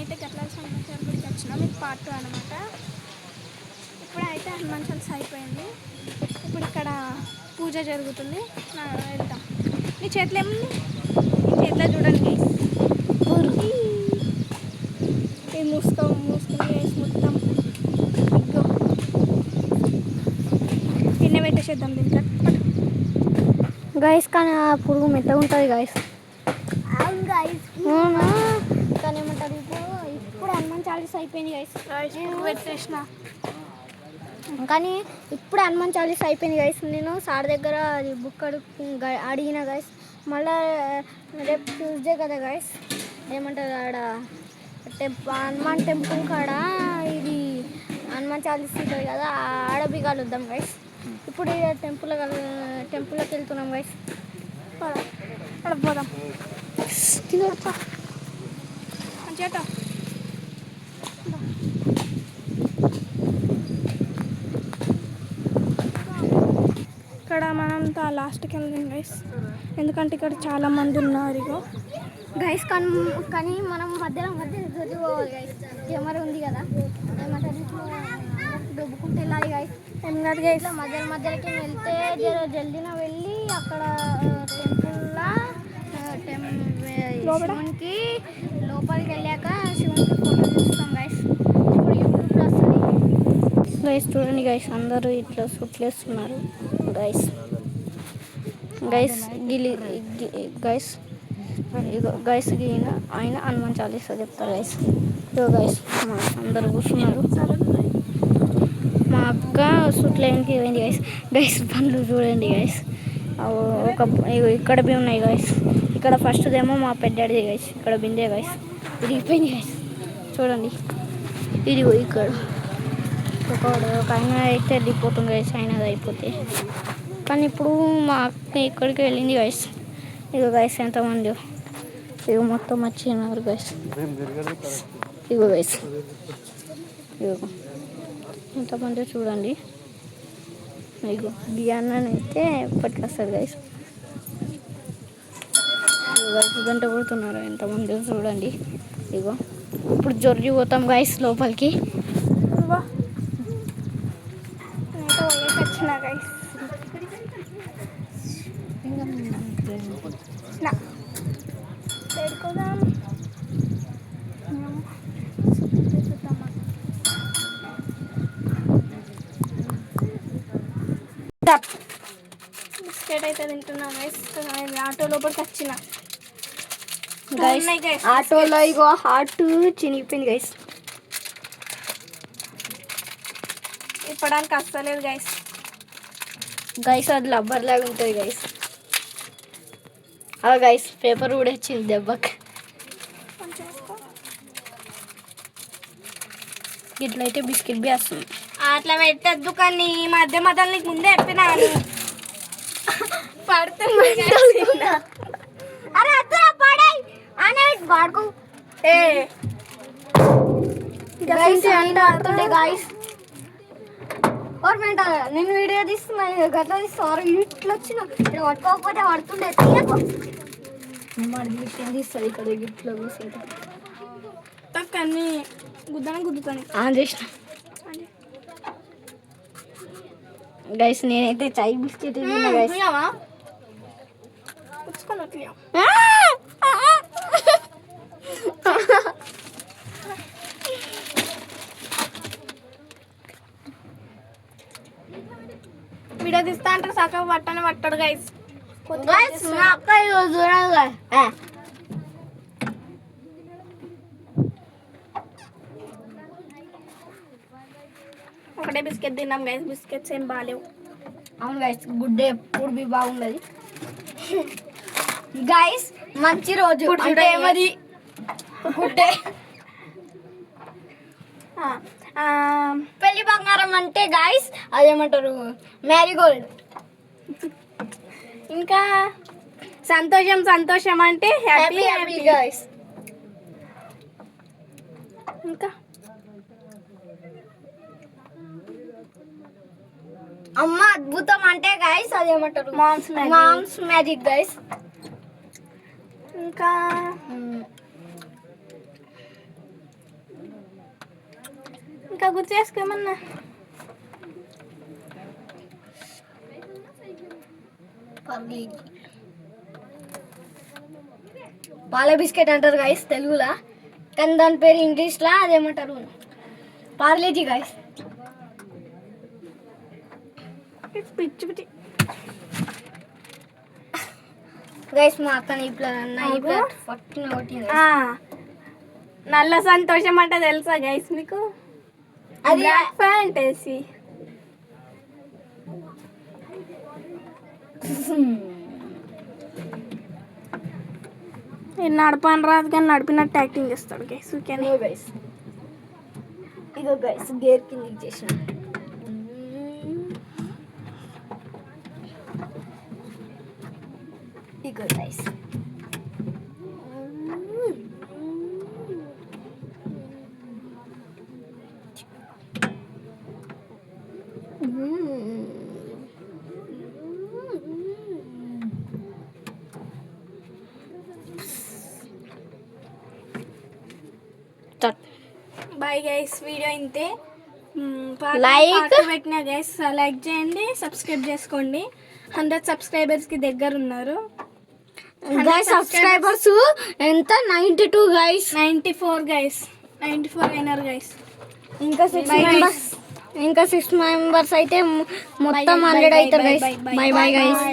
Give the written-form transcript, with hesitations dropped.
అయితే గట్ల హనుమంచాల గుడికి వచ్చినాం. ఇది పార్ట్ 2 అనమాట. ఇప్పుడైతే హనుమాన్ చాలీసా అయిపోయింది. ఇప్పుడు ఇక్కడ పూజ జరుగుతుంది. వెళ్తాం. నీ చేతిలో ఏముంది? నీ చేతిలో చూడండి ఈ మూసుకుని వేసి మొత్తం ఇగ్గో గిన్నె పెట్టేసేద్దాం దీంట్లో. గైస్ కానీ ఆ పురుగు మెత్తగా ఉంటుంది గైస్. కానీ ఏమంటారు ఇప్పుడు హనుమాన్ చాలీసా అయిపోయింది గైస్. పెట్టేసిన కానీ ఇప్పుడు హనుమాన్ చాలీసా అయిపోయింది గైస్. నేను సార్ దగ్గర అది బుక్ అడిగిన గైస్. మళ్ళీ రేపు ట్యూస్డే కదా గైస్, ఏమంటారు ఆడ హనుమాన్ టెంపుల్ కాడ ఇది హనుమాన్ చాలీసా ఉంటుంది కదా, ఆడ కలుద్దాం గైస్. ఇప్పుడు టెంపుల్లోకి వెళ్తున్నాం గైస్. అక్కడ పోదాం. తినొచ్చా చేట ఇక్కడ మనంతా లాస్ట్కి వెళ్దాం గైస్, ఎందుకంటే ఇక్కడ చాలా మంది ఉన్నారు. ఇగో గైస్ కానీ మనం మధ్యలో పోవాలి గైస్. కెమెరా ఉంది కదా, ఏమంటారు దొబ్బుకుంటే వెళ్ళాలి గైస్. ఏం కాదు గైస్, ఇట్లా మధ్యలోకి వెళ్తే జల్దీన వెళ్ళి అక్కడ శివునికి లోపలికి వెళ్ళాక శివునికి ఫోటో తీస్తాం గైస్. ఇప్పుడు యూట్యూబ్లో వస్తుంది గైస్. చూడండి గైస్, అందరూ ఇట్లా సుట్లేస్తున్నారు గైస్. గైస్ గైస్ ఇగో గైస్ ఆయన హనుమాన్ చాలీసా చెప్తారు గైస్. ఇగో గైస్ అందరు కూర్చున్నారు. మా అక్క సుట్లేనికి పోయింది గైస్. గైస్ పనులు చూడండి గైస్. ఇక్కడ బి ఉన్నాయి గైస్. ఇక్కడ ఫస్ట్దేమో మా పెద్దడిది గైస్. ఇక్కడ బిందే గైస్ ఇరిగిపోయింది గైస్. చూడండి ఇది ఇక్కడ ఒక ఆయన అయితే వెళ్ళిపోతుంది గైస్, అయినది అయిపోతే. కానీ ఇప్పుడు మా అక్క ఇక్కడికి వెళ్ళింది గైస్. ఇగో గైస్ ఎంతమంది ఇగో మొత్తం వచ్చినారు గైస్. ఇగో గైస్ ఇగో ఎంతమంది చూడండి. ఇగో బియ్యాన్ని అయితే ఎప్పటికి వస్తారు గైస్. గంట కొడుతున్నారు ఎంతమంది చూడండి. ఇగో ఇప్పుడు జొర్రి పోతాం గైస్ లోపలికి. వచ్చిన గైస్ పెట్టుకుందాం. బిస్కెట్ అయితే తింటున్నాం గైస్. ఆటో లోపలికి వచ్చిన గైస్. ఆటోలో ఇగో హార్ట్ చినిగిపోయింది గైస్. ఇప్పడానికి అస్సలేదు గైస్. గైస్ అది రబ్బర్ లాగా ఉంటుంది గైస్. అలా గైస్ పేపర్ కూడా వచ్చింది దెబ్బకి. ఇట్లయితే బిస్కెట్ బి వస్తుంది. అట్లా పెట్టద్దు, కానీ మధ్య మధ్యలో నీకు ముందే చెప్పినాను. పడుతుంది అరే అత్తరా పడాయి అనే వాడుకో. అంటే గైస్ నేను వీడియో తీస్తున్నా, గట్లా తీస్తారు ఇట్లా వచ్చిన ఇక్కడ పట్టుకోకపోతే పడుతుండే. తీస్తుంది ఇక్కడ గిట్లో కూర్చుంటే కానీ గుద్దుతాను చేసిన గైస్. నేనైతే చాయ్ బిస్కెట్ వీడియో తీస్తా అంటారు సగం పట్టాడు గైస్. ఒకటే బిస్కెట్ తిన్నాం గైస్. బిస్కెట్స్ ఏం బాగాలేవు. అవును గైస్, గుడ్ డే ఎప్పుడు బి బాగుండదు గైస్. మంచి రోజు అంటే మరి గుడ్ డే. పెళ్లి బంగారం అంటే గైస్ అదేమంటారు మ్యారీగోల్డ్. ఇంకా సంతోషం అంటే హ్యాపీ హ్యాపీ గైస్. ఇంకా అమ్మ అద్భుతం అంటే గైస్ అదేమంటారు మామ్స్ మ్యాజిక్ గైస్. ఇంకా ఇంకా గుర్తు చేసుకోమన్నా. పాల బిస్కెట్ అంటారు గైస్ తెలుగులో, కానీ దాని పేరు ఇంగ్లీష్లో అదేమంటారు పార్లేజీ గైస్. పిచ్చి పిచ్చి గైస్ మా అక్కని ఇప్పుడు పట్టున కొట్టింది. నల్ల సంతోషం అంటే తెలుసా గైస్ మీకు? అది బ్లాక్ ఫ్యాంటసీ. నడపని రాదు కానీ నడిపినట్టు యాక్టింగ్ చేస్తాడు గైస్. ఓకేనా గైస్ ఇగో గైస్ గేర్ కిందకి చేసిన. ఇగో గైస్ బాయ్ గైస్. వీడియో ఇంతే. Like. పెట్టిన గైస్ లైక్ చేయండి, సబ్స్క్రైబ్ చేసుకోండి. 100 సబ్స్క్రైబర్స్కి దగ్గర ఉన్నారు. గైస్ సబ్స్క్రైబర్స్ ఎంత 92 గైస్. 94 గైస్. 94 అయినారు గైస్. ఇంకా 6 మెంబర్స్ అయితే మొత్తం 100 అవుతారు గైస్. By bye guys.